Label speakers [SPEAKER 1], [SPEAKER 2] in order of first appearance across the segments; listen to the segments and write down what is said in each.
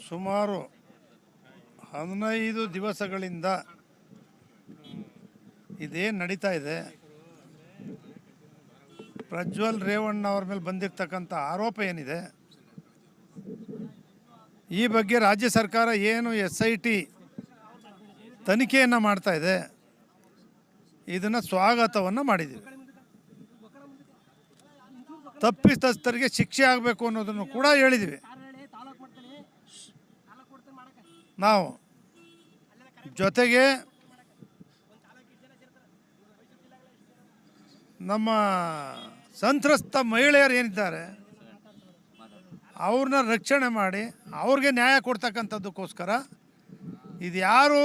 [SPEAKER 1] ಸುಮಾರು 15 ದಿವಸಗಳಿಂದ ಇದೇನು ನಡೀತಾ ಇದೆ, ಪ್ರಜ್ವಲ್ ರೇವಣ್ಣ ಅವ್ರ ಮೇಲೆ ಬಂದಿರತಕ್ಕಂಥ ಆರೋಪ ಏನಿದೆ, ಈ ಬಗ್ಗೆ ರಾಜ್ಯ ಸರ್ಕಾರ ಏನು SIT ತನಿಖೆಯನ್ನು ಮಾಡ್ತಾ ಇದೆ, ಇದನ್ನು ಸ್ವಾಗತವನ್ನು ಮಾಡಿದ್ದೀವಿ. ತಪ್ಪಿತಸ್ಥರಿಗೆ ಶಿಕ್ಷೆ ಆಗಬೇಕು ಅನ್ನೋದನ್ನು ಕೂಡ ಹೇಳಿದ್ದೀವಿ. ನಾವು ಜೊತೆಗೆ ನಮ್ಮ ಸಂತ್ರಸ್ತ ಮಹಿಳೆಯರು ಏನಿದ್ದಾರೆ ಅವ್ರನ್ನ ರಕ್ಷಣೆ ಮಾಡಿ ಅವ್ರಿಗೆ ನ್ಯಾಯ ಕೊಡ್ತಕ್ಕಂಥದ್ದಕ್ಕೋಸ್ಕರ ಇದು ಯಾರು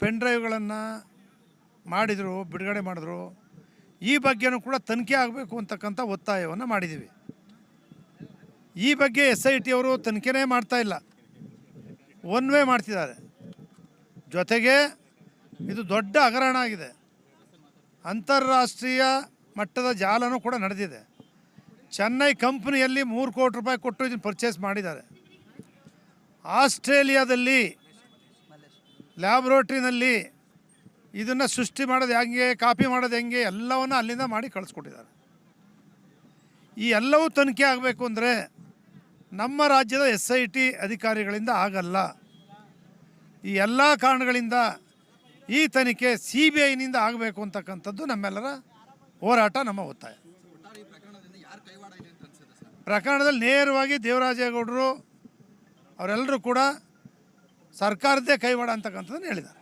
[SPEAKER 1] ಪೆನ್ ಡ್ರೈವ್ಗಳನ್ನು ಮಾಡಿದರು, ಬಿಡುಗಡೆ ಮಾಡಿದ್ರು, ಈ ಬಗ್ಗೆನೂ ಕೂಡ ತನಿಖೆ ಆಗಬೇಕು ಅಂತಕ್ಕಂಥ ಒತ್ತಾಯವನ್ನು ಮಾಡಿದ್ದೀವಿ. ಈ ಬಗ್ಗೆ SIT ಅವರು ತನಿಖೆನೇ ಮಾಡ್ತಾ ಇಲ್ಲ, ಒನ್ ವೇ ಮಾಡ್ತಿದ್ದಾರೆ. ಜೊತೆಗೆ ಇದು ದೊಡ್ಡ ಹಗರಣ ಆಗಿದೆ, ಅಂತಾರಾಷ್ಟ್ರೀಯ ಮಟ್ಟದ ಜಾಲನೂ ಕೂಡ ನಡೆದಿದೆ. ಚೆನ್ನೈ ಕಂಪ್ನಿಯಲ್ಲಿ 3 ಕೋಟಿ ರೂಪಾಯಿ ಕೊಟ್ಟು ಇದನ್ನು ಪರ್ಚೇಸ್ ಮಾಡಿದ್ದಾರೆ. ಆಸ್ಟ್ರೇಲಿಯಾದಲ್ಲಿ ಲ್ಯಾಬ್ರೋಟ್ರಿನಲ್ಲಿ ಇದನ್ನು ಸೃಷ್ಟಿ ಮಾಡೋದು ಹೆಂಗೆ, ಕಾಪಿ ಮಾಡೋದು ಹೆಂಗೆ, ಎಲ್ಲವನ್ನು ಅಲ್ಲಿಂದ ಮಾಡಿ ಕಳಿಸ್ಕೊಟ್ಟಿದ್ದಾರೆ. ಈ ಎಲ್ಲವೂ ತನಿಖೆ ಆಗಬೇಕು ಅಂದರೆ ನಮ್ಮ ರಾಜ್ಯದ SIT ಅಧಿಕಾರಿಗಳಿಂದ ಆಗಲ್ಲ. ಈ ಎಲ್ಲ ಕಾರಣಗಳಿಂದ ಈ ತನಿಖೆ CBIನಿಂದ ಆಗಬೇಕು ಅಂತಕ್ಕಂಥದ್ದು ನಮ್ಮೆಲ್ಲರ ಹೋರಾಟ, ನಮ್ಮ ಒತ್ತಾಯ. ಪ್ರಕರಣದಲ್ಲಿ ನೇರವಾಗಿ ದೇವರಾಜೇಗೌಡರು ಅವರೆಲ್ಲರೂ ಕೂಡ ಸರ್ಕಾರದ್ದೇ ಕೈವಾಡ ಅಂತಕ್ಕಂಥದ್ದನ್ನು ಹೇಳಿದ್ದಾರೆ.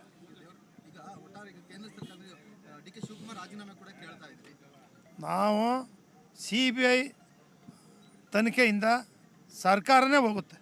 [SPEAKER 1] ನಾವು CBI ತನಿಖೆಯಿಂದ ಸರ್ಕಾರನೇ ಹೋಗುತ್ತೆ.